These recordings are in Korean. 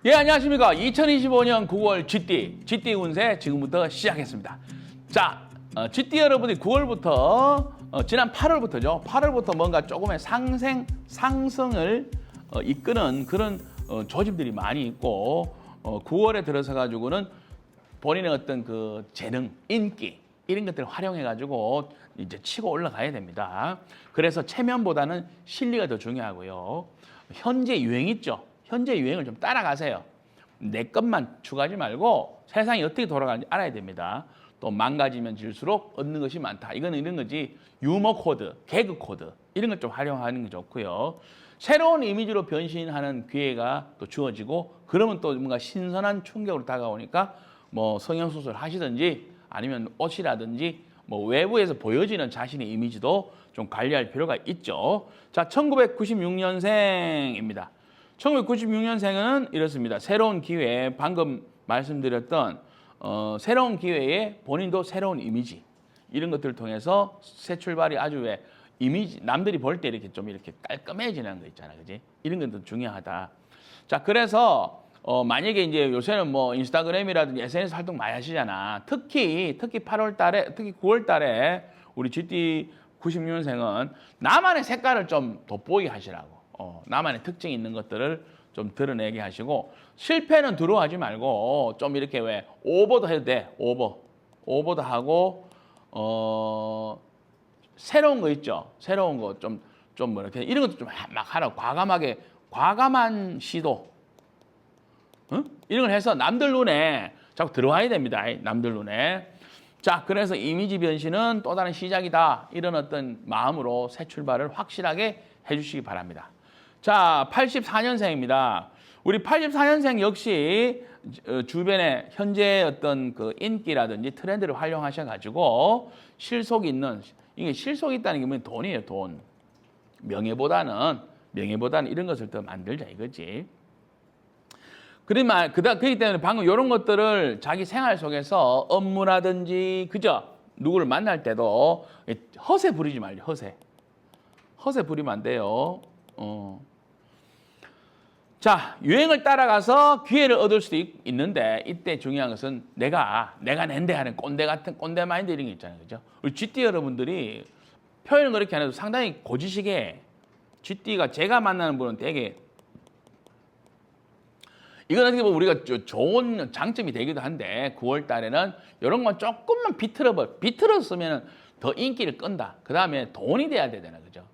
예, 안녕하십니까. 2025년 9월 GT 운세 지금부터 시작했습니다. 자, GT 여러분이 9월부터, 지난 8월부터죠. 8월부터 뭔가 조금의 상승을 이끄는 그런 조짐들이 많이 있고, 9월에 들어서 가지고는 본인의 어떤 그 재능, 인기, 이런 것들을 활용해가지고 이제 치고 올라가야 됩니다. 그래서 체면보다는 실리가 더 중요하고요. 현재 유행 있죠. 현재 유행을 좀 따라가세요. 내 것만 추구하지 말고 세상이 어떻게 돌아가는지 알아야 됩니다. 또 망가지면 질수록 얻는 것이 많다. 이거는 이런 거지. 유머 코드, 개그 코드 이런 걸 좀 활용하는 게 좋고요. 새로운 이미지로 변신하는 기회가 또 주어지고 그러면 또 뭔가 신선한 충격으로 다가오니까 뭐 성형수술 하시든지 아니면 옷이라든지 뭐 외부에서 보여지는 자신의 이미지도 좀 관리할 필요가 있죠. 자, 1996년생입니다. 1996년생은 이렇습니다. 새로운 기회, 방금 말씀드렸던 새로운 기회에 본인도 새로운 이미지 이런 것들을 통해서 새 출발이 아주 왜 이미지 남들이 볼 때 이렇게 좀 이렇게 깔끔해지는 거 있잖아, 그지? 이런 것도 중요하다. 자, 그래서 만약에 이제 요새는 뭐 인스타그램이라든지 SNS 활동 많이 하시잖아. 특히 8월 달에, 특히 9월 달에 우리 GT 96년생은 나만의 색깔을 좀 돋보이게 하시라고. 나만의 특징이 있는 것들을 좀 드러내게 하시고 실패는 두려워하지 말고 좀 이렇게 왜 오버도 해도 돼. 오버도 하고 새로운 거 있죠. 새로운 거 좀 뭐 이렇게 이런 것도 좀 막 하라고. 과감한 시도. 응? 이런 걸 해서 남들 눈에 자꾸 들어와야 됩니다. 남들 눈에. 자, 그래서 이미지 변신은 또 다른 시작이다. 이런 어떤 마음으로 새 출발을 확실하게 해주시기 바랍니다. 자, 84년생입니다. 우리 84년생 역시 주변에 현재 어떤 그 인기라든지 트렌드를 활용하셔가지고 실속 있는, 이게 실속 있다는 게 뭐냐? 돈이에요, 돈. 명예보다는 이런 것을 더 만들자 이거지. 그렇기 때문에 방금 이런 것들을 자기 생활 속에서 업무라든지, 그죠? 누구를 만날 때도 허세 부리지 말죠, 허세 부리면 안 돼요. 자, 유행을 따라가서 기회를 얻을 수도 있는데 이때 중요한 것은 내가 낸데 하는 꼰대 같은 꼰대 마인드 이런 게 있잖아요. 그죠? 우리 GT 여러분들이 표현을 그렇게 안 해도 상당히 고지식에 GT가 제가 만나는 분은 되게 이건 어떻게 보면 우리가 좋은 장점이 되기도 한데 9월 달에는 이런 건 조금만 비틀었으면 더 인기를 끈다. 그 다음에 돈이 돼야 되잖아요. 그죠?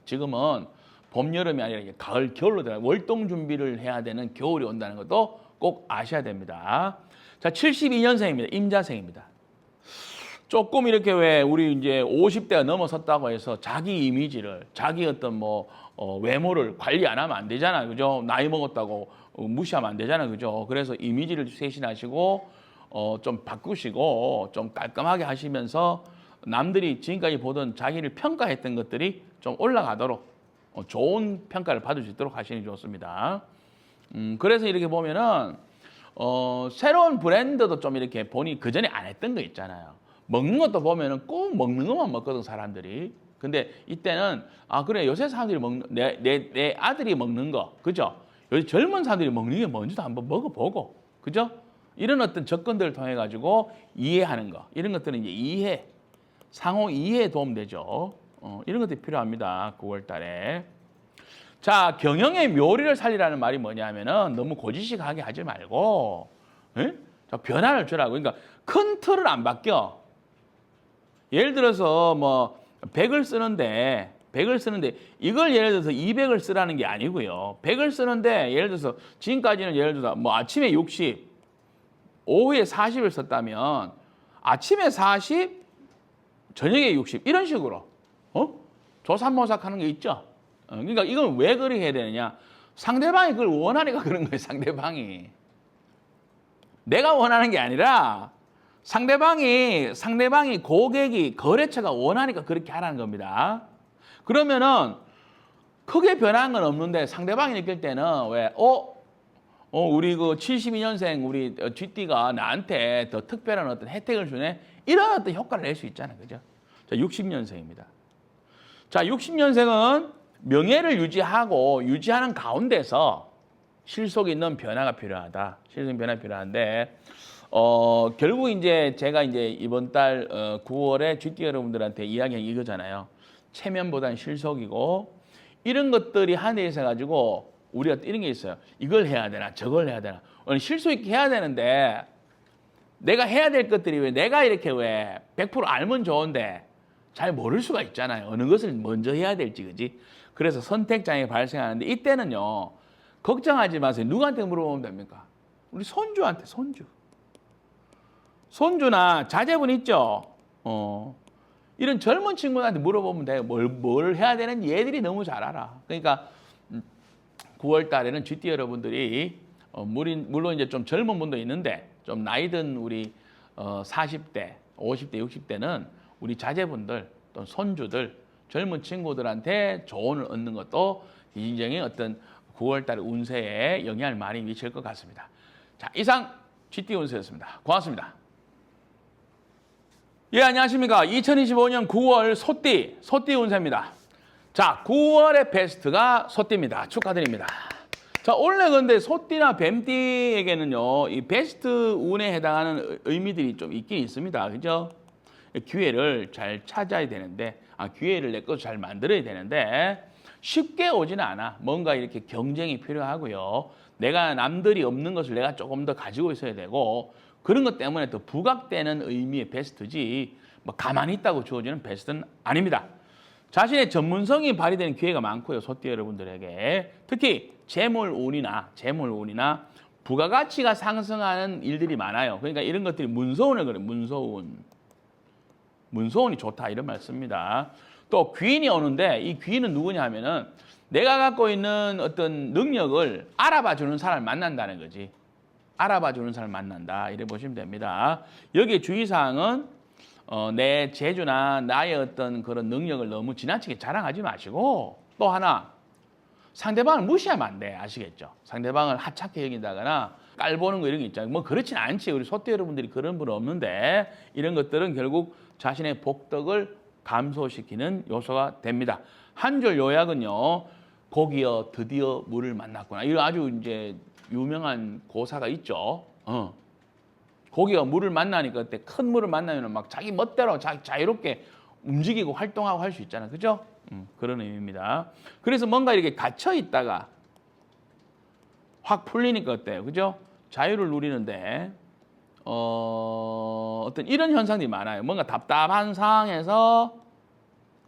지금은 봄, 여름이 아니라 이제 가을, 겨울로 들어가 월동 준비를 해야 되는 겨울이 온다는 것도 꼭 아셔야 됩니다. 자, 72년생입니다. 임자생입니다. 조금 이렇게 왜 우리 이제 50대가 넘어섰다고 해서 자기 이미지를, 자기 어떤 외모를 관리 안 하면 안 되잖아요. 그죠? 나이 먹었다고 무시하면 안 되잖아요. 그죠? 그래서 이미지를 쇄신하시고, 좀 바꾸시고, 좀 깔끔하게 하시면서 남들이 지금까지 보던 자기를 평가했던 것들이 좀 올라가도록 좋은 평가를 받을 수 있도록 하시는 게 좋습니다. 그래서 이렇게 보면은, 새로운 브랜드도 좀 이렇게 본인이 그전에 안 했던 거 있잖아요. 먹는 것도 보면은 꼭 먹는 것만 먹거든, 사람들이. 근데 이때는, 그래, 요새 사람들이 먹는, 내 아들이 먹는 거, 그죠? 요새 젊은 사람들이 먹는 게 뭔지도 한번 먹어보고, 그죠? 이런 어떤 접근들을 통해가지고 이해하는 거, 이런 것들은 이제 상호 이해에 도움되죠. 이런 것들이 필요합니다. 9월 달에. 자, 경영의 묘리를 살리라는 말이 뭐냐면은 너무 고지식하게 하지 말고, 자, 변화를 주라고. 그러니까 큰 틀을 안 바뀌어. 예를 들어서 뭐 100을 쓰는데 이걸 예를 들어서 200을 쓰라는 게 아니고요. 100을 쓰는데 예를 들어서 지금까지는 예를 들어서 뭐 아침에 60, 오후에 40을 썼다면 아침에 40, 저녁에 60 이런 식으로 조삼모삭하는 게 있죠. 그러니까 이건 왜 그렇게 해야 되느냐? 상대방이 그걸 원하니까 그런 거예요. 상대방이 내가 원하는 게 아니라 상대방이 고객이 거래처가 원하니까 그렇게 하라는 겁니다. 그러면은 크게 변한 건 없는데 상대방이 느낄 때는 왜 우리 그 72년생 우리 GT가 나한테 더 특별한 어떤 혜택을 주네. 이런 어떤 효과를 낼 수 있잖아요. 그죠? 자, 60년생입니다. 자, 60년생은 명예를 유지하는 가운데서 실속에 있는 변화가 필요하다. 실속 변화가 필요한데 결국 이제 제가 이제 이번 달 9월에 GT 여러분들한테 이야기한 이거잖아요. 체면보다는 실속이고 이런 것들이 한에 있어 가지고 우리가 이런 게 있어요. 이걸 해야 되나 저걸 해야 되나. 실속 있게 해야 되는데 내가 해야 될 것들이 왜 내가 이렇게 왜 100% 알면 좋은데 잘 모를 수가 있잖아요. 어느 것을 먼저 해야 될지, 그지? 그래서 선택장애 발생하는데 이때는요, 걱정하지 마세요. 누구한테 물어보면 됩니까? 우리 손주한테, 손주. 손주나 자제분 있죠? 이런 젊은 친구들한테 물어보면 돼요. 뭘 해야 되는지 얘들이 너무 잘 알아. 그러니까 9월 달에는 GT 여러분들이 물론 이제 좀 젊은 분도 있는데 좀 나이 든 우리 40대, 50대, 60대는 우리 자제분들 또 손주들 젊은 친구들한테 조언을 얻는 것도 인생의 어떤 9월 달 운세에 영향을 많이 미칠 것 같습니다. 자, 이상 GT 운세였습니다. 고맙습니다. 예, 안녕하십니까. 2025년 9월 소띠 운세입니다. 자, 9월의 베스트가 소띠입니다. 축하드립니다. 자, 원래 근데 소띠나 뱀띠에게는요, 이 베스트 운에 해당하는 의미들이 좀 있긴 있습니다. 그죠? 기회를 잘 찾아야 되는데, 기회를 내 것을 잘 만들어야 되는데, 쉽게 오지는 않아. 뭔가 이렇게 경쟁이 필요하고요. 내가 남들이 없는 것을 내가 조금 더 가지고 있어야 되고, 그런 것 때문에 더 부각되는 의미의 베스트지, 뭐 가만히 있다고 주어지는 베스트는 아닙니다. 자신의 전문성이 발휘되는 기회가 많고요. 소띠 여러분들에게. 특히 재물운이나 부가가치가 상승하는 일들이 많아요. 그러니까 이런 것들이 문서운을 그래요. 문서운이 좋다 이런 말씀입니다. 또 귀인이 오는데 이 귀인은 누구냐 하면은 내가 갖고 있는 어떤 능력을 알아봐 주는 사람을 만난다는 거지. 알아봐 주는 사람을 만난다. 이래 보시면 됩니다. 여기에 주의사항은 내 재주나 나의 어떤 그런 능력을 너무 지나치게 자랑하지 마시고 또 하나 상대방을 무시하면 안 돼. 아시겠죠? 상대방을 하찮게 여긴다거나 깔보는 거 이런 게 있잖아요. 뭐 그렇진 않지. 우리 소띠 여러분들이 그런 분 없는데 이런 것들은 결국 자신의 복덕을 감소시키는 요소가 됩니다. 한 줄 요약은요. 고기여 드디어 물을 만났구나. 이런 아주 이제 유명한 고사가 있죠. 고기가 물을 만나니까 그때 큰 물을 만나면 막 자기 멋대로 자유롭게 움직이고 활동하고 할 수 있잖아요. 그죠? 그런 의미입니다. 그래서 뭔가 이렇게 갇혀 있다가 확 풀리니까 어때요? 그죠? 자유를 누리는데 어떤 이런 현상들이 많아요. 뭔가 답답한 상황에서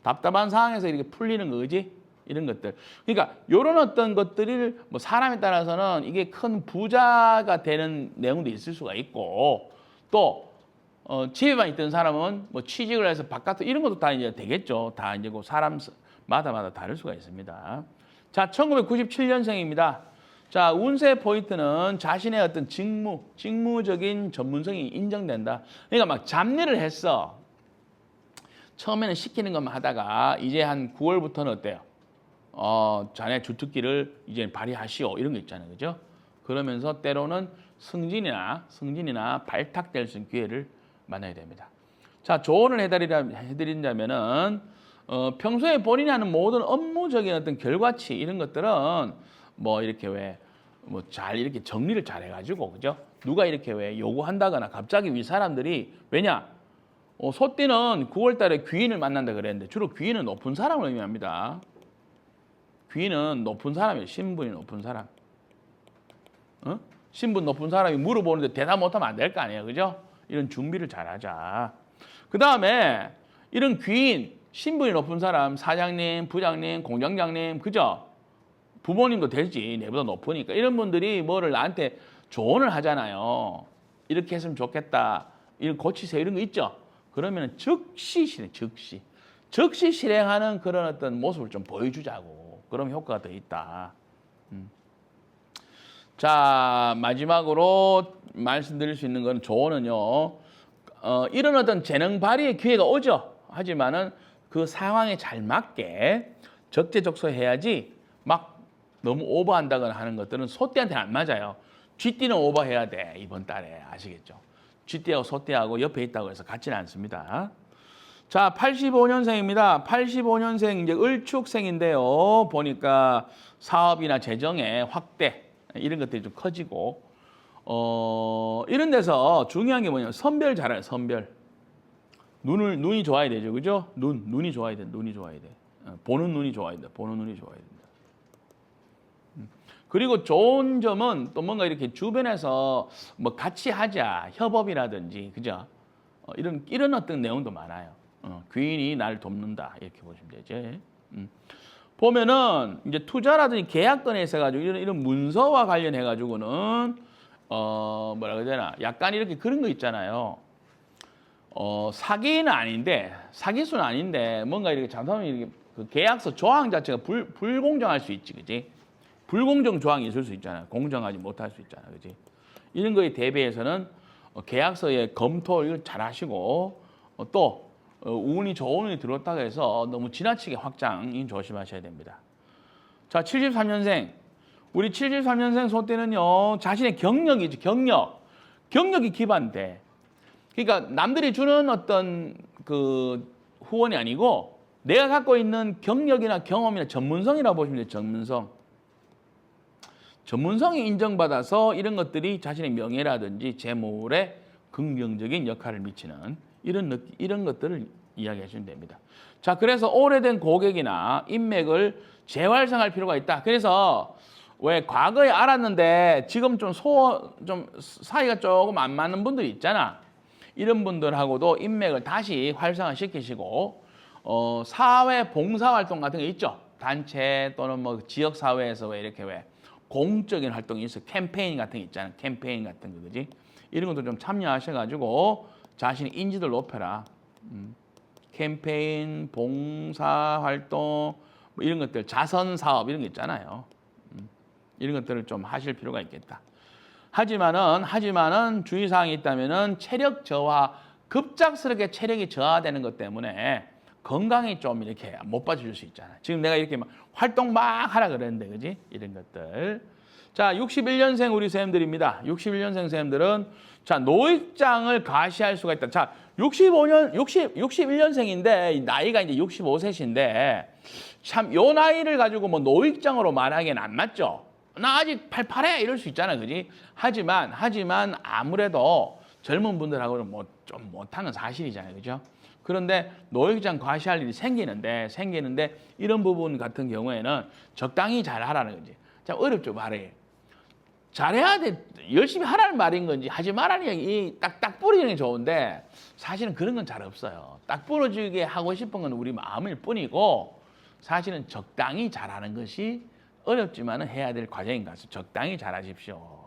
이렇게 풀리는 거지. 이런 것들. 그러니까 이런 어떤 것들을 뭐 사람에 따라서는 이게 큰 부자가 되는 내용도 있을 수가 있고 또 집에만 있던 사람은 뭐 취직을 해서 바깥으로 이런 것도 다 이제 되겠죠. 다 이제 그 사람마다 다를 수가 있습니다. 자, 1997년생입니다. 자, 운세 포인트는 자신의 어떤 직무적인 전문성이 인정된다. 그러니까 막 잡일을 했어. 처음에는 시키는 것만 하다가 이제 한 9월부터는 어때요? 자네 주특기를 이제 발휘하시오. 이런 거 있잖아요. 그죠? 그러면서 때로는 승진이나 발탁될 수 있는 기회를 만나야 됩니다. 자, 조언을 해드린다면은, 평소에 본인이 하는 모든 업무적인 어떤 결과치, 이런 것들은 뭐 이렇게 잘 이렇게 정리를 잘 해가지고, 그죠? 누가 이렇게 요구한다거나 갑자기 위 사람들이, 왜냐? 소띠는 9월 달에 귀인을 만난다 그랬는데, 주로 귀인은 높은 사람을 의미합니다. 귀인은 높은 사람이에요. 신분이 높은 사람. 신분 높은 사람이 물어보는데 대답 못하면 안 될 거 아니에요. 그죠? 이런 준비를 잘하자. 그 다음에 이런 귀인, 신분이 높은 사람, 사장님, 부장님, 공장장님, 그죠? 부모님도 되지. 내보다 높으니까. 이런 분들이 뭐를 나한테 조언을 하잖아요. 이렇게 했으면 좋겠다. 이걸 고치세요. 이런 거 있죠? 그러면 즉시 실행하는 그런 어떤 모습을 좀 보여주자고. 그럼 효과가 더 있다. 자, 마지막으로 말씀드릴 수 있는 건 조언은요. 이런 어떤 재능 발휘의 기회가 오죠. 하지만은 그 상황에 잘 맞게 적재적소해야지 막 너무 오버한다거나 하는 것들은 소띠한테는 안 맞아요. 쥐띠는 오버해야 돼. 이번 달에. 아시겠죠? 쥐띠하고 소띠하고 옆에 있다고 해서 같지는 않습니다. 자, 85년생입니다. 85년생 이제 을축생인데요. 보니까 사업이나 재정의 확대, 이런 것들이 좀 커지고 이런 데서 중요한 게 뭐냐면 선별 잘해요. 선별. 눈이 좋아야 되죠, 그죠? 눈이 좋아야 돼. 눈이 좋아야 돼. 보는 눈이 좋아야 돼. 보는 눈이 좋아야 된다. 그리고 좋은 점은 또 뭔가 이렇게 주변에서 뭐 같이 하자, 협업이라든지, 그죠? 이런 어떤 내용도 많아요. 귀인이 날 돕는다 이렇게 보시면 되죠. 보면은 이제 투자라든지 계약권에 있어 가지고 이런 문서와 관련해 가지고는 뭐라 그래야 되나? 약간 이렇게 그런 거 있잖아요. 사기는 아닌데 사기수는 아닌데 뭔가 이렇게 잘못하면 이렇게 그 계약서 조항 자체가 불공정할 수 있지, 그지? 불공정 조항이 있을 수 있잖아요. 공정하지 못할 수 있잖아요, 그지? 이런 거에 대비해서는 계약서의 검토를 잘 하시고 또 운이 좋은 운이 들어왔다고 해서 너무 지나치게 확장 조심하셔야 됩니다. 자, 73년생. 우리 73년생 소띠는요, 자신의 경력이 있죠, 경력이 기반돼. 그러니까 남들이 주는 어떤 그 후원이 아니고 내가 갖고 있는 경력이나 경험이나 전문성이라고 보시면 돼요, 전문성이 인정받아서 이런 것들이 자신의 명예라든지 재물에 긍정적인 역할을 미치는 이런 것들을 이야기하시면 됩니다. 자, 그래서 오래된 고객이나 인맥을 재활성할 필요가 있다. 그래서 왜 과거에 알았는데 지금 좀 사이가 조금 안 맞는 분들이 있잖아. 이런 분들하고도 인맥을 다시 활성화시키시고 사회 봉사활동 같은 거 있죠. 단체 또는 뭐 지역사회에서 왜 이렇게 왜 공적인 활동이 있어. 캠페인 같은 거 있잖아. 캠페인 같은 거, 그지? 이런 것도 좀 참여하셔가지고 자신의 인지도를 높여라. 캠페인, 봉사활동, 뭐 이런 것들, 자선사업 이런 거 있잖아요. 이런 것들을 좀 하실 필요가 있겠다. 하지만은 주의사항이 있다면은 체력 저하, 급작스럽게 체력이 저하되는 것 때문에 건강이 좀 이렇게 못 받쳐줄 수 있잖아. 지금 내가 이렇게 막 활동 막 하라 그랬는데, 그지? 이런 것들. 자, 61년생 우리 쌤들입니다. 61년생 쌤들은 자, 노익장을 가시할 수가 있다. 자, 61년생인데 나이가 이제 65세신데 참 요 나이를 가지고 뭐 노익장으로 말하기엔 안 맞죠. 나 아직 팔팔해 이럴 수 있잖아, 그지? 하지만 아무래도 젊은 분들하고는 뭐 좀 못하는 사실이잖아요, 그죠? 그런데 노익장 과시할 일이 생기는데 이런 부분 같은 경우에는 적당히 잘 하라는 거지. 참 어렵죠, 말이. 잘해야 돼. 열심히 하라는 말인 건지 하지 말라는 얘기 딱 부러지는 게 좋은데 사실은 그런 건 잘 없어요. 딱 부러지게 하고 싶은 건 우리 마음일 뿐이고 사실은 적당히 잘하는 것이 어렵지만은 해야 될 과정인 것 같습니다. 적당히 잘하십시오.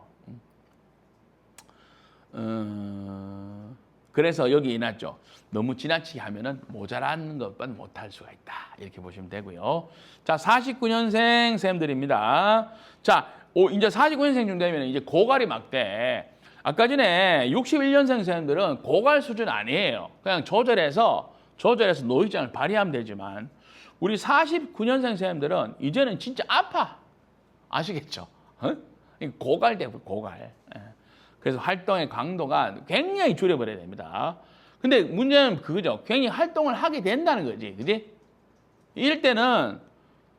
그래서 여기 이났죠. 너무 지나치게 하면은 모자란 것만 못할 수가 있다. 이렇게 보시면 되고요. 자, 49년생 쌤들입니다. 자, 이제 49년생 중 되면 이제 고갈이 막 돼. 아까 전에 61년생 쌤들은 고갈 수준 아니에요. 그냥 조절해서 노익장을 발휘하면 되지만 우리 49년생 쌤들은 이제는 진짜 아파. 아시겠죠? 고갈돼, 고갈. 그래서 활동의 강도가 굉장히 줄여버려야 됩니다. 근데 문제는 그거죠. 굉장히 활동을 하게 된다는 거지. 그지? 이럴 때는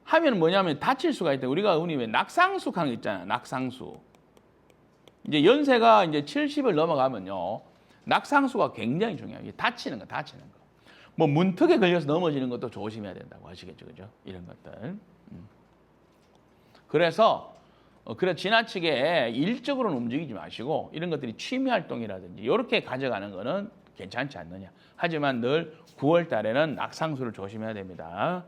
하면 뭐냐면 다칠 수가 있다. 우리가 흔히 왜 낙상숙 하는 거 있잖아요. 낙상숙. 이제 연세가 이제 70을 넘어가면요. 낙상수가 굉장히 중요해요. 다치는 거. 뭐 문턱에 걸려서 넘어지는 것도 조심해야 된다고 하시겠죠. 그죠? 이런 것들. 그래서 지나치게 일적으로는 움직이지 마시고 이런 것들이 취미 활동이라든지 이렇게 가져가는 거는 괜찮지 않느냐. 하지만 늘 9월 달에는 낙상수를 조심해야 됩니다.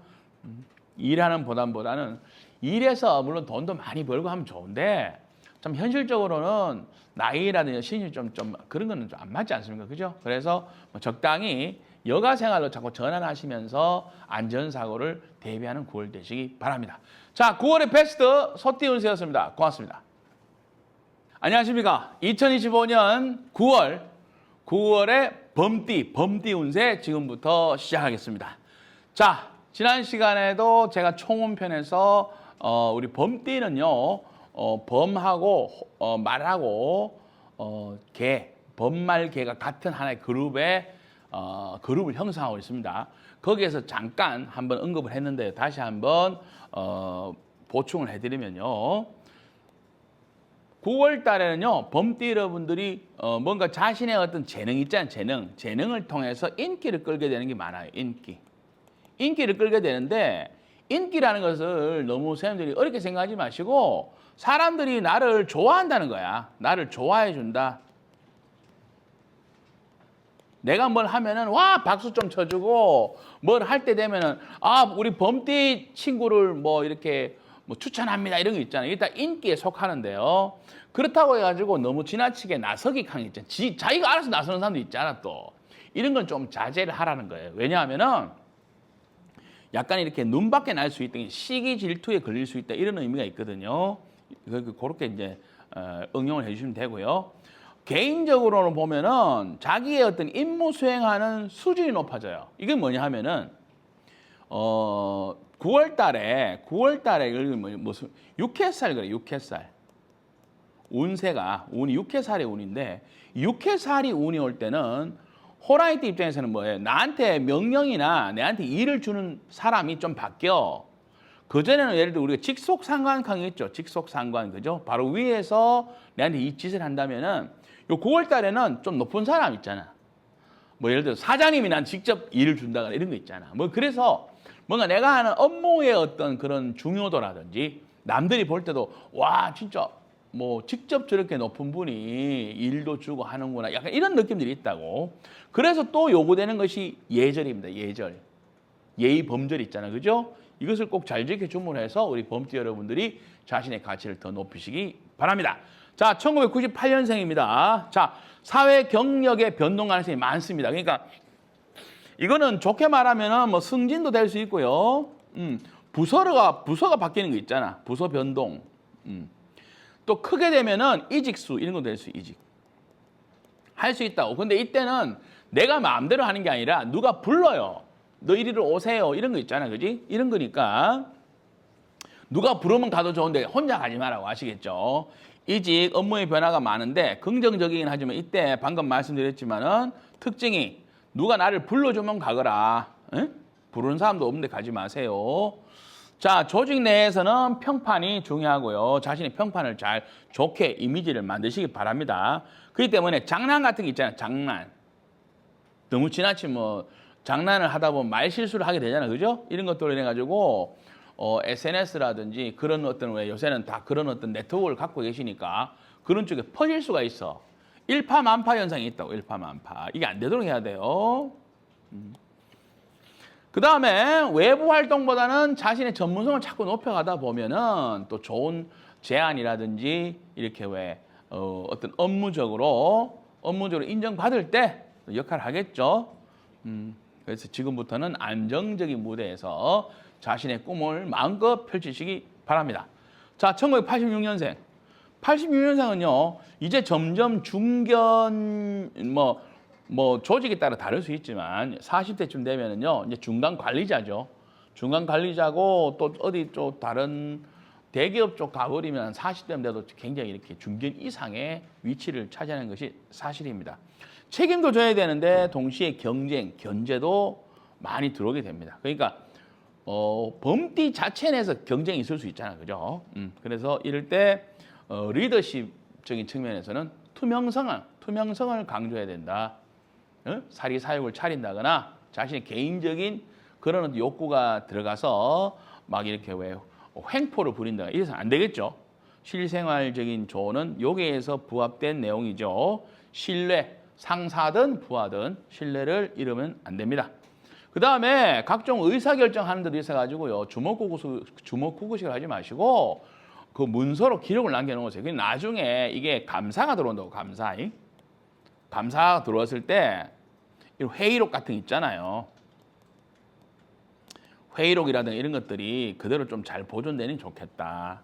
일하는 보담보다는 일해서 물론 돈도 많이 벌고 하면 좋은데 참 현실적으로는 나이라든지 신이 좀 그런 거는 좀 안 맞지 않습니까? 그죠? 그래서 적당히 여가 생활로 자꾸 전환하시면서 안전사고를 대비하는 9월 되시기 바랍니다. 자, 9월의 베스트 소띠 운세였습니다. 고맙습니다. 안녕하십니까? 2025년 9월의 범띠 운세 지금부터 시작하겠습니다. 자, 지난 시간에도 제가 총운편에서 우리 범띠는요. 범하고 말하고 개, 범말 개가 같은 하나의 그룹을 형성하고 있습니다. 거기에서 잠깐 한번 언급을 했는데 다시 한번 보충을 해드리면요. 9월 달에는요, 범띠 여러분들이 뭔가 자신의 어떤 재능 있잖아요. 재능을 통해서 인기를 끌게 되는 게 많아요. 인기를 끌게 되는데 인기라는 것을 너무 선생님들이 어렵게 생각하지 마시고 사람들이 나를 좋아한다는 거야. 나를 좋아해 준다. 내가 뭘 하면은 와 박수 좀 쳐주고 뭘 할 때 되면은 아 우리 범띠 친구를 뭐 이렇게 뭐 추천합니다 이런 거 있잖아요. 일단 인기에 속하는데요. 그렇다고 해가지고 너무 지나치게 나서기 강했잖아요. 자기가 알아서 나서는 사람도 있잖아 또. 이런 건 좀 자제를 하라는 거예요. 왜냐하면은 약간 이렇게 눈밖에 날 수 있다, 시기 질투에 걸릴 수 있다 이런 의미가 있거든요. 그렇게 이제 응용을 해주시면 되고요. 개인적으로는 보면은 자기의 어떤 임무 수행하는 수준이 높아져요. 이게 뭐냐 하면은 9월 달에 무슨 육해살 그래, 육해살. 운이 육해살의 운인데 육해살이 운이 올 때는 호랑이띠 입장에서는 뭐예요? 나한테 명령이나 내한테 일을 주는 사람이 좀 바뀌어. 그전에는 예를 들어 우리가 직속상관 강의했죠. 직속상관, 그죠? 바로 위에서 내한테 이 짓을 한다면은 요 9월 달에는 좀 높은 사람 있잖아. 뭐 예를 들어 사장님이 난 직접 일을 준다거나 이런 거 있잖아. 뭐 그래서 뭔가 내가 하는 업무의 어떤 그런 중요도라든지 남들이 볼 때도 와 진짜 뭐 직접 저렇게 높은 분이 일도 주고 하는구나. 약간 이런 느낌들이 있다고. 그래서 또 요구되는 것이 예절입니다. 예절. 예의 범절 있잖아. 그죠? 이것을 꼭 잘 지켜 주문해서 우리 범띠 여러분들이 자신의 가치를 더 높이시기 바랍니다. 자, 1998년생입니다. 자, 사회 경력의 변동 가능성이 많습니다. 그러니까 이거는 좋게 말하면은 뭐 승진도 될 수 있고요. 부서가 바뀌는 거 있잖아. 부서 변동. 또 크게 되면은 이직수 이런 거 될 수 이직. 할 수 있다고. 근데 이때는 내가 마음대로 하는 게 아니라 누가 불러요. 너 이리로 오세요. 이런 거 있잖아. 그지? 이런 거니까 누가 부르면 가도 좋은데 혼자 가지 말라고 아시겠죠? 이직 업무의 변화가 많은데 긍정적이긴 하지만 이때 방금 말씀드렸지만은 특징이 누가 나를 불러주면 가거라. 에? 부르는 사람도 없는데 가지 마세요. 자, 조직 내에서는 평판이 중요하고요. 자신의 평판을 잘 좋게 이미지를 만드시기 바랍니다. 그렇기 때문에 장난 같은 게 있잖아요. 장난. 너무 지나치면 뭐 장난을 하다 보면 말 실수를 하게 되잖아요. 그죠? 이런 것들로 인해 가지고 SNS라든지 그런 어떤 왜 요새는 다 그런 어떤 네트워크를 갖고 계시니까 그런 쪽에 퍼질 수가 있어. 일파만파 현상이 있다고. 일파만파. 이게 안 되도록 해야 돼요. 그 다음에 외부 활동보다는 자신의 전문성을 자꾸 높여가다 보면은 또 좋은 제안이라든지 이렇게 왜 어떤 업무적으로 인정받을 때 역할을 하겠죠. 그래서 지금부터는 안정적인 무대에서 자신의 꿈을 마음껏 펼치시기 바랍니다. 자, 1986년생. 86년생은요, 이제 점점 중견, 조직에 따라 다를 수 있지만 40대쯤 되면은요, 이제 중간 관리자죠. 중간 관리자고 또 어디 또 다른 대기업 쪽 가버리면 40대면 돼도 굉장히 이렇게 중견 이상의 위치를 차지하는 것이 사실입니다. 책임도 져야 되는데 동시에 견제도 많이 들어오게 됩니다. 그러니까 범띠 자체 내에서 경쟁이 있을 수 있잖아, 그죠? 그래서 이럴 때 리더십적인 측면에서는 투명성을 강조해야 된다. 사리 사욕을 차린다거나 자신의 개인적인 그런 욕구가 들어가서 막 이렇게 왜 횡포를 부린다거나 이래서는 안 되겠죠. 실생활적인 조언은 여기에서 부합된 내용이죠. 신뢰, 상사든 부하든 신뢰를 잃으면 안 됩니다. 그 다음에 각종 의사결정하는 데도 있어가지고요. 주먹구구식을 하지 마시고 그 문서로 기록을 남겨놓으세요. 그럼 나중에 이게 감사가 들어온다고, 감사가 들어왔을 때 회의록 같은 거 있잖아요. 회의록이라든가 이런 것들이 그대로 좀 잘 보존되는 게 좋겠다.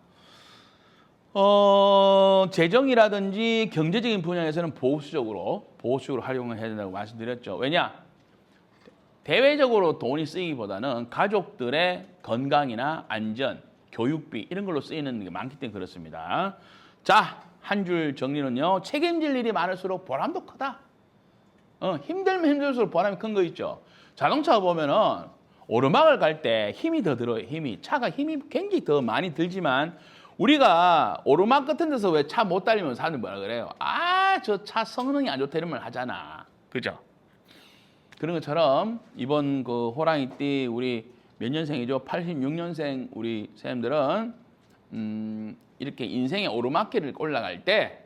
재정이라든지 경제적인 분야에서는 보수적으로 활용을 해야 된다고 말씀드렸죠. 왜냐? 대외적으로 돈이 쓰이기보다는 가족들의 건강이나 안전, 교육비 이런 걸로 쓰이는 게 많기 때문에 그렇습니다. 자, 한 줄 정리는요. 책임질 일이 많을수록 보람도 크다. 힘들면 힘들수록 보람이 큰 거 있죠. 자동차 보면은 오르막을 갈 때 힘이 더 들어요. 차가 힘이 굉장히 더 많이 들지만 우리가 오르막 같은 데서 왜 차 못 달리면 사람들이 뭐라 그래요? 아, 저 차 성능이 안 좋다 이런 말 하잖아. 그죠? 그런 것처럼 이번 그 호랑이띠 우리 몇 년생이죠? 86년생 우리 선생님들은 이렇게 인생의 오르막길을 올라갈 때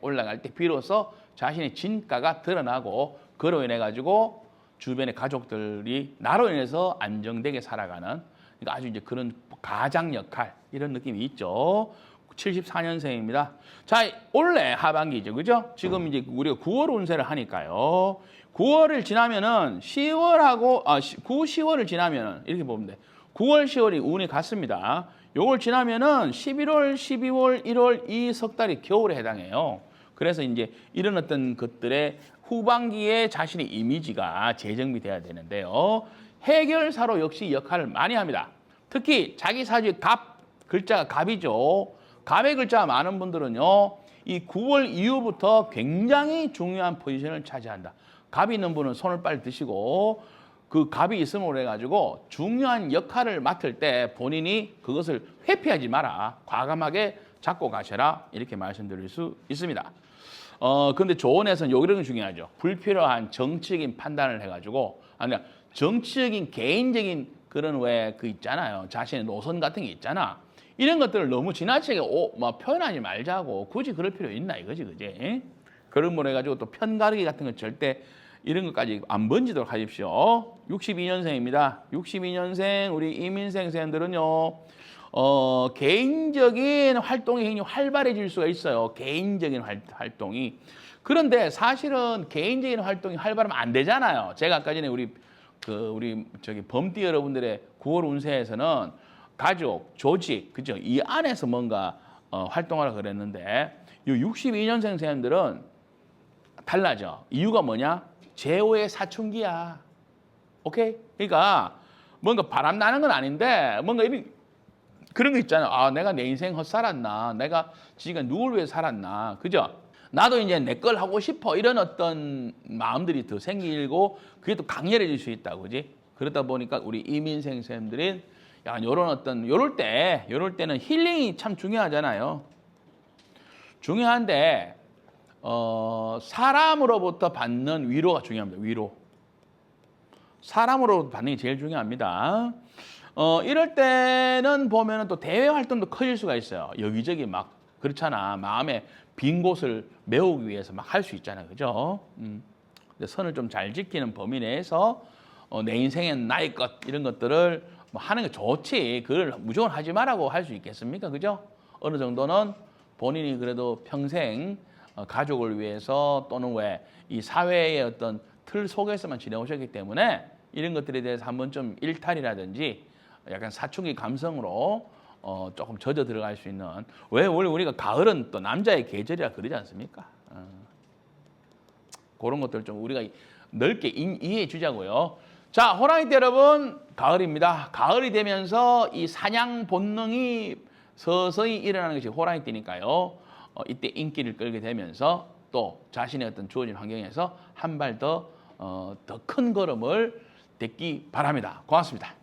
비로소 자신의 진가가 드러나고 그로 인해 가지고 주변의 가족들이 나로 인해서 안정되게 살아가는 그러니까 아주 이제 그런 가장 역할 이런 느낌이 있죠. 74년생입니다. 자, 올해 하반기죠. 그죠? 지금 이제 우리가 9월 운세를 하니까요. 9월을 지나면은 10월하고 9, 10월을 지나면은 이렇게 보면 돼. 9월, 10월이 운이 같습니다. 요걸 지나면은 11월, 12월, 1월 이 석 달이 겨울에 해당해요. 그래서 이제 이런 어떤 것들의 후반기에 자신의 이미지가 재정비돼야 되는데요. 해결사로 역시 역할을 많이 합니다. 특히 자기 사주의 갑, 글자가 갑이죠. 갑의 글자가 많은 분들은요. 이 9월 이후부터 굉장히 중요한 포지션을 차지한다. 갑이 있는 분은 손을 빨리 드시고 그 갑이 있음으로 해가지고 중요한 역할을 맡을 때 본인이 그것을 회피하지 마라. 과감하게 잡고 가셔라. 이렇게 말씀드릴 수 있습니다. 근데 조언에서는 이런 게 중요하죠. 불필요한 정치적인 판단을 해가지고 아니 정치적인 개인적인 그런 왜 그 있잖아요. 자신의 노선 같은 게 있잖아. 이런 것들을 너무 지나치게 표현하지 말자고 굳이 그럴 필요 있나 이거지, 그지? 그런 걸 해가지고 또 편가르기 같은 건 절대 이런 것까지 안 번지도록 하십시오. 62년생입니다. 62년생 우리 이민생 선생님들은요. 개인적인 활동이 굉장히 활발해질 수가 있어요. 개인적인 활동이. 그런데 사실은 개인적인 활동이 활발하면 안 되잖아요. 제가 아까 전에 우리 범띠 여러분들의 9월 운세에서는 가족, 조직, 그죠? 이 안에서 뭔가 활동하라 그랬는데 이 62년생 선생님들은 달라져. 이유가 뭐냐? 제호의 사춘기야. 오케이? 그러니까 뭔가 바람 나는 건 아닌데 뭔가 이런 그런 거 있잖아요. 아, 내가 내 인생 헛살았나? 내가 지금 누굴 위해 살았나? 그죠? 나도 이제 내 걸 하고 싶어. 이런 어떤 마음들이 더 생기고 그게 또 강렬해질 수 있다. 그지? 그러다 보니까 우리 이민생 선생님들은 약간 요럴 때는 힐링이 참 중요하잖아요. 중요한데 사람으로부터 받는 위로가 중요합니다. 위로. 사람으로 받는 게 제일 중요합니다. 이럴 때는 보면은 또 대외 활동도 커질 수가 있어요. 여기저기 막 그렇잖아. 마음에 빈 곳을 메우기 위해서 막 할 수 있잖아요. 그죠? 근데 선을 좀 잘 지키는 범위 내에서 내 인생엔 나의 것 이런 것들을 뭐 하는 게 좋지. 그걸 무조건 하지 말라고 할 수 있겠습니까? 그죠? 어느 정도는 본인이 그래도 평생 가족을 위해서 또는 왜 이 사회의 어떤 틀 속에서만 지내오셨기 때문에 이런 것들에 대해서 한번 좀 일탈이라든지 약간 사춘기 감성으로 조금 젖어 들어갈 수 있는 왜 원래 우리가 가을은 또 남자의 계절이라 그러지 않습니까? 그런 것들 좀 우리가 넓게 이해해 주자고요. 자, 호랑이띠 여러분, 가을입니다. 가을이 되면서 이 사냥 본능이 서서히 일어나는 것이 호랑이띠니까요. 이때 인기를 끌게 되면서 또 자신의 어떤 주어진 환경에서 한 발 더 큰 걸음을 딛기 바랍니다. 고맙습니다.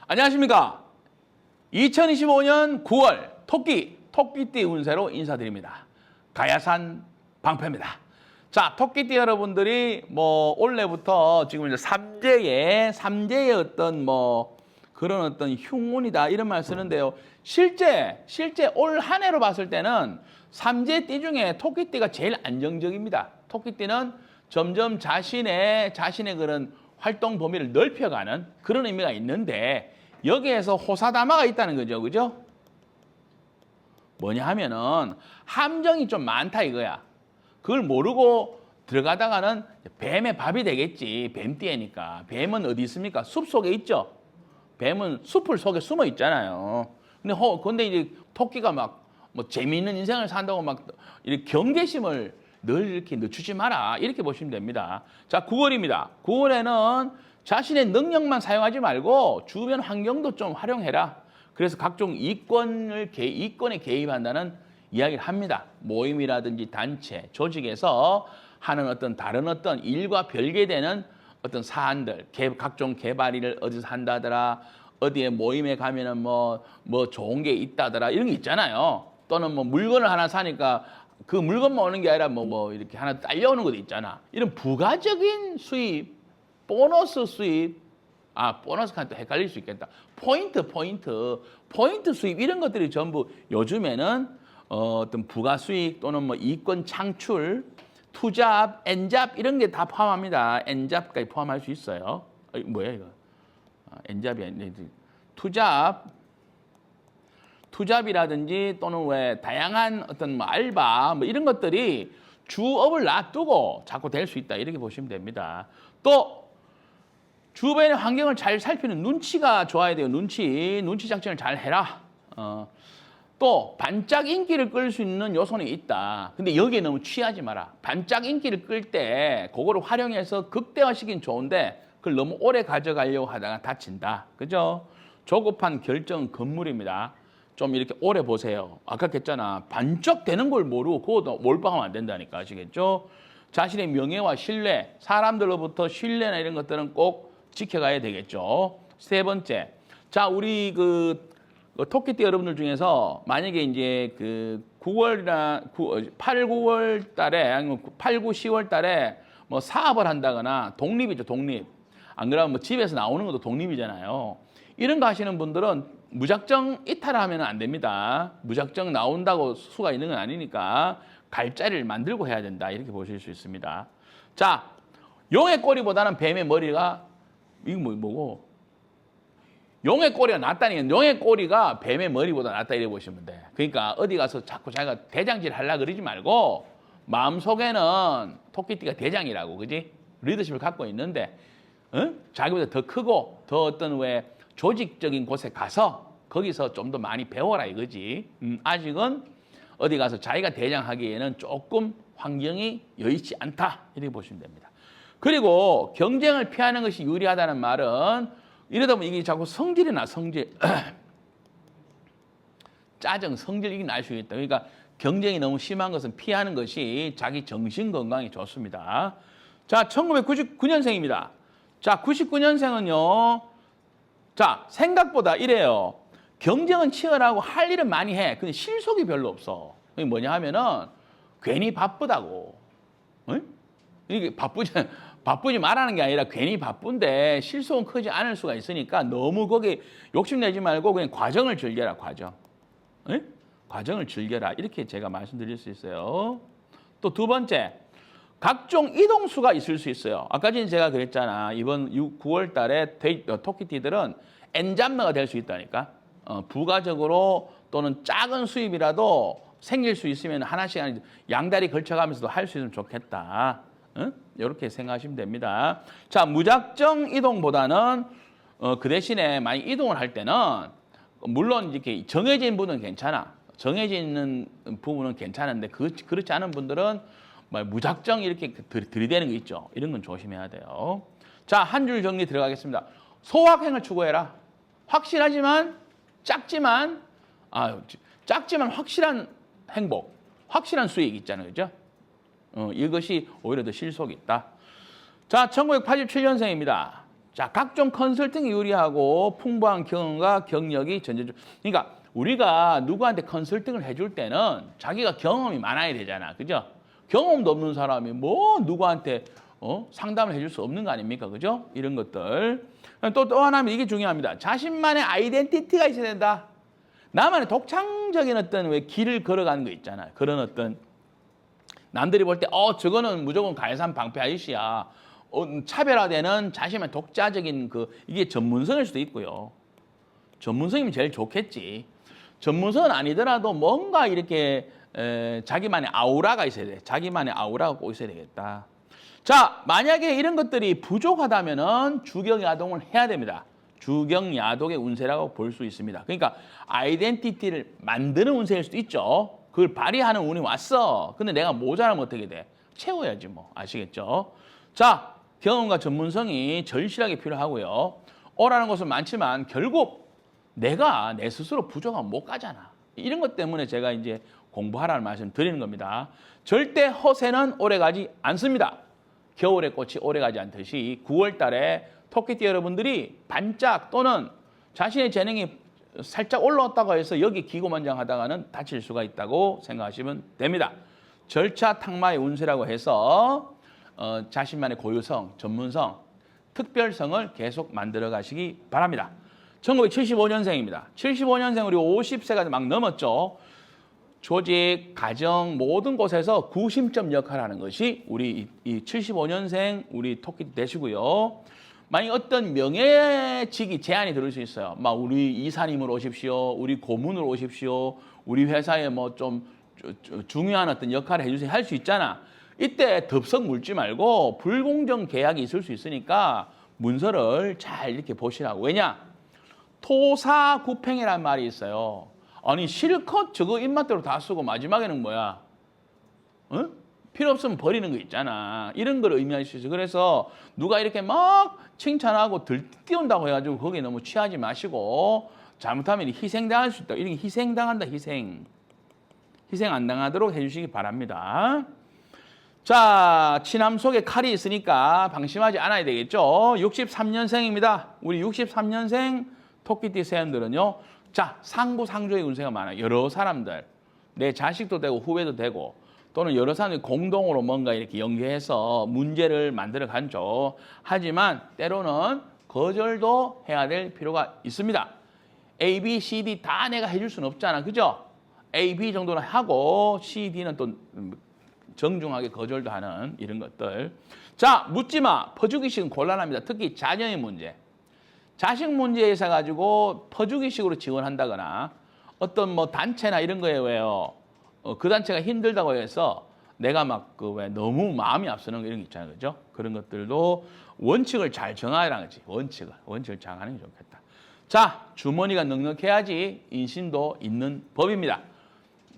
안녕하십니까? 2025년 9월 토끼띠 운세로 인사드립니다. 가야산 방패입니다. 자, 토끼띠 여러분들이 뭐 올해부터 지금 이제 삼재의 어떤 뭐 그런 어떤 흉운이다 이런 말 쓰는데요. 실제 올 한 해로 봤을 때는 삼재띠 중에 토끼띠가 제일 안정적입니다. 토끼띠는 점점 자신의 그런 활동 범위를 넓혀가는 그런 의미가 있는데 여기에서 호사다마가 있다는 거죠. 그죠? 뭐냐 하면은 함정이 좀 많다 이거야. 그걸 모르고 들어가다가는 뱀의 밥이 되겠지. 뱀띠니까. 뱀은 어디 있습니까? 숲 속에 있죠. 뱀은 숲을 속에 숨어 있잖아요. 근데 이제 토끼가 막 뭐 재미있는 인생을 산다고 막 이렇게 경계심을 늘 이렇게 늦추지 마라. 이렇게 보시면 됩니다. 자, 9월입니다. 9월에는 자신의 능력만 사용하지 말고 주변 환경도 좀 활용해라. 그래서 각종 이권에 개입한다는 이야기를 합니다. 모임이라든지 단체, 조직에서 하는 다른 일과 별개되는 어떤 사안들, 각종 개발일을 어디서 한다더라, 어디에 모임에 가면은 뭐 좋은 게 있다더라 이런 게 있잖아요. 또는 뭐 물건을 하나 사니까 그 물건만 오는 게 아니라 뭐 이렇게 하나 딸려오는 것도 있잖아. 이런 부가적인 수입, 보너스 수입, 보너스 칸또 헷갈릴 수 있겠다. 포인트 수입 이런 것들이 전부 요즘에는 어떤 부가 수익 또는 뭐 이권 창출, 투잡, 엔잡 이런 게 다 포함합니다. 엔잡까지 포함할 수 있어요. 뭐야 이거? 엔잡이 아니라 투잡이라든지 또는 왜 다양한 어떤 뭐 알바 뭐 이런 것들이 주업을 놔두고 자꾸 될 수 있다 이렇게 보시면 됩니다. 또 주변의 환경을 잘 살피는 눈치가 좋아야 돼요. 눈치 작전을 잘 해라. 또 반짝 인기를 끌 수 있는 요소는 있다. 근데 여기에 너무 취하지 마라. 반짝 인기를 끌 때 그거를 활용해서 극대화시키긴 좋은데 그걸 너무 오래 가져가려고 하다가 다친다. 그죠? 조급한 결정은 금물입니다. 좀 이렇게 오래 보세요. 아까 했잖아. 반짝되는 걸 모르고 그것도 몰빵하면 안 된다니까. 아시겠죠? 자신의 명예와 신뢰, 사람들로부터 신뢰나 이런 것들은 꼭 지켜가야 되겠죠. 세 번째. 자, 우리 토끼띠 여러분들 중에서 만약에 이제 8, 9월 달에 아니면 8, 9, 10월 달에 뭐 사업을 한다거나 독립이죠, 독립. 안 그러면 뭐 집에서 나오는 것도 독립이잖아요. 이런 거 하시는 분들은 무작정 이탈하면 안 됩니다. 무작정 나온다고 수가 있는 건 아니니까 갈 자리를 만들고 해야 된다. 이렇게 보실 수 있습니다. 자, 용의 꼬리보다는 뱀의 머리가 이거 뭐고? 용의 꼬리가 낫다니까. 용의 꼬리가 뱀의 머리보다 낫다 이래 보시면 돼. 그러니까 어디 가서 자꾸 자기가 대장질 하려고 그러지 말고 마음속에는 토끼띠가 대장이라고, 그지? 리더십을 갖고 있는데 자기보다 더 크고 더 어떤 왜 조직적인 곳에 가서 거기서 좀 더 많이 배워라 이거지. 아직은 어디 가서 자기가 대장하기에는 조금 환경이 여의치 않다 이렇게 보시면 됩니다. 그리고 경쟁을 피하는 것이 유리하다는 말은 이러다 보면 이게 자꾸 성질이 나, 성질. 짜증, 성질 이게 날 수 있다. 그러니까 경쟁이 너무 심한 것은 피하는 것이 자기 정신 건강에 좋습니다. 자, 1999년생입니다. 자, 99년생은요. 자, 생각보다 이래요. 경쟁은 치열하고 할 일은 많이 해. 근데 실속이 별로 없어. 이게 뭐냐 하면은 괜히 바쁘다고. 응? 이게 바쁘지 말라는 게 아니라 괜히 바쁜데 실속은 크지 않을 수가 있으니까 너무 거기 욕심내지 말고 그냥 과정을 즐겨라, 과정. 응? 과정을 즐겨라. 이렇게 제가 말씀드릴 수 있어요. 또 두 번째, 각종 이동수가 있을 수 있어요. 아까 전에 제가 그랬잖아. 이번 9월 달에 토끼띠들은 엔잡러가 될 수 있다니까. 부가적으로 또는 작은 수입이라도 생길 수 있으면 하나씩 양다리 걸쳐가면서도 할 수 있으면 좋겠다. 응? 이렇게 생각하시면 됩니다. 자, 무작정 이동보다는 그 대신에 만약 이동을 할 때는 물론 이렇게 정해진 부분은 괜찮아. 정해진 부분은 괜찮은데 그렇지 않은 분들은 무작정 이렇게 들이대는 거 있죠. 이런 건 조심해야 돼요. 자, 한 줄 정리 들어가겠습니다. 소확행을 추구해라. 확실하지만 작지만 확실한 행복, 확실한 수익이 있잖아요. 그죠? 이것이 오히려 더 실속이 있다. 자, 1987년생입니다. 자, 각종 컨설팅이 유리하고 풍부한 경험과 경력이 전제적. 그러니까 우리가 누구한테 컨설팅을 해줄 때는 자기가 경험이 많아야 되잖아. 그죠? 경험도 없는 사람이 뭐 누구한테 상담을 해줄 수 없는 거 아닙니까? 그죠? 이런 것들. 또 하나는 이게 중요합니다. 자신만의 아이덴티티가 있어야 된다. 나만의 독창적인 어떤 왜 길을 걸어가는 거 있잖아요. 그런 어떤 남들이 볼 때 저거는 무조건 가해산 방패 아저씨야. 차별화되는 자신만의 독자적인 이게 전문성일 수도 있고요. 전문성이면 제일 좋겠지. 전문성은 아니더라도 뭔가 이렇게 자기만의 아우라가 있어야 돼. 자기만의 아우라가 꼭 있어야 되겠다. 자, 만약에 이런 것들이 부족하다면은 주경야동을 해야 됩니다. 주경야독의 운세라고 볼 수 있습니다. 그러니까 아이덴티티를 만드는 운세일 수도 있죠. 그걸 발휘하는 운이 왔어. 근데 내가 모자라면 어떻게 돼? 채워야지 뭐. 아시겠죠? 자, 경험과 전문성이 절실하게 필요하고요. 오라는 것은 많지만 결국 내가 내 스스로 부족하면 못 가잖아. 이런 것 때문에 제가 이제 공부하라는 말씀 드리는 겁니다. 절대 허세는 오래가지 않습니다. 겨울의 꽃이 오래가지 않듯이 9월 달에 토끼띠 여러분들이 반짝 또는 자신의 재능이 살짝 올라왔다고 해서 여기 기고만장하다가는 다칠 수가 있다고 생각하시면 됩니다. 절차 탁마의 운세라고 해서 자신만의 고유성, 전문성, 특별성을 계속 만들어 가시기 바랍니다. 1975년생입니다. 75년생 우리 50세가 막 넘었죠. 조직, 가정 모든 곳에서 구심점 역할을 하는 것이 우리 이 75년생 우리 토끼 되시고요. 만약 어떤 명예직이 제안이 들을 수 있어요. 막 우리 이사님으로 오십시오. 우리 고문으로 오십시오. 우리 회사에 뭐 좀 중요한 어떤 역할을 해주세요. 할 수 있잖아. 이때 덥석 물지 말고 불공정 계약이 있을 수 있으니까 문서를 잘 이렇게 보시라고. 왜냐? 토사구팽이라는 말이 있어요. 아니 실컷 저거 입맛대로 다 쓰고 마지막에는 뭐야? 어? 필요 없으면 버리는 거 있잖아. 이런 걸 의미할 수 있어. 그래서 누가 이렇게 막 칭찬하고 들띄운다고 해가지고 거기에 너무 취하지 마시고 잘못하면 희생당할 수 있다. 이렇게 희생당한다. 희생 안 당하도록 해주시기 바랍니다. 자, 치남 속에 칼이 있으니까 방심하지 않아야 되겠죠. 63년생입니다. 우리 63년생 토끼띠 세연들은요. 자, 상부상조의 운세가 많아요. 여러 사람들, 내 자식도 되고 후배도 되고 또는 여러 사람들이 공동으로 뭔가 이렇게 연계해서 문제를 만들어 가죠. 하지만 때로는 거절도 해야 될 필요가 있습니다. A, B, C, D 다 내가 해줄 수는 없잖아. 그죠? A, B 정도는 하고 C, D는 또 정중하게 거절도 하는 이런 것들. 자, 묻지마. 퍼주기식은 곤란합니다. 특히 자녀의 문제. 자식 문제에 있어 가지고 퍼주기식으로 지원한다거나 어떤 뭐 단체나 이런 거에 왜요? 그 단체가 힘들다고 해서 내가 막 그 왜 너무 마음이 앞서는 이런 게 있잖아요. 그죠? 그런 것들도 원칙을 잘 정하라는 거지. 원칙을 정하는 게 좋겠다. 자, 주머니가 넉넉해야지 인신도 있는 법입니다.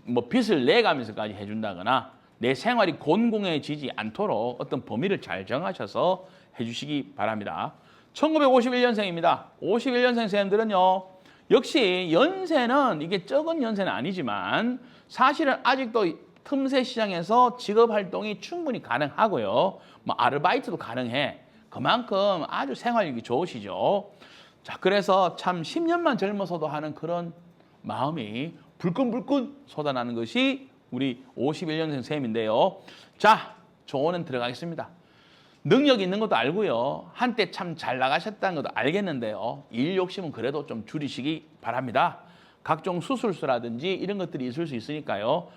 뭐 빚을 내가면서까지 해준다거나 내 생활이 곤궁해지지 않도록 어떤 범위를 잘 정하셔서 해주시기 바랍니다. 1951년생입니다. 51년생 선생님들은요. 역시 연세는 이게 적은 연세는 아니지만 사실은 아직도 틈새 시장에서 직업 활동이 충분히 가능하고요. 뭐 아르바이트도 가능해. 그만큼 아주 생활력이 좋으시죠. 자, 그래서 참 10년만 젊어서도 하는 그런 마음이 불끈불끈 쏟아나는 것이 우리 51년생 쌤인데요. 자, 조언은 들어가겠습니다. 능력 있는 것도 알고요. 한때 참 잘 나가셨다는 것도 알겠는데요. 일 욕심은 그래도 좀 줄이시기 바랍니다. 각종 수술수라든지 이런 것들이 있을 수 있으니까요.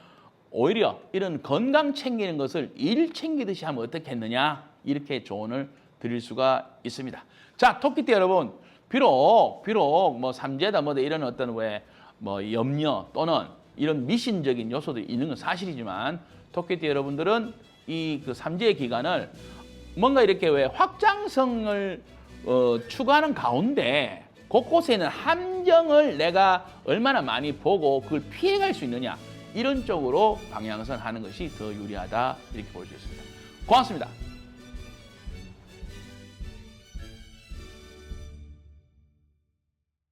오히려 이런 건강 챙기는 것을 일 챙기듯이 하면 어떻겠느냐 이렇게 조언을 드릴 수가 있습니다. 자, 토끼띠 여러분, 비록 뭐 삼재다 뭐다 이런 어떤 왜 뭐 염려 또는 이런 미신적인 요소도 있는 건 사실이지만 토끼띠 여러분들은 이 그 삼재의 기간을 뭔가 이렇게 왜 확장성을 추구하는 가운데 곳곳에는 함정을 내가 얼마나 많이 보고 그걸 피해갈 수 있느냐 이런 쪽으로 방향선 하는 것이 더 유리하다 이렇게 볼 수 있습니다. 고맙습니다.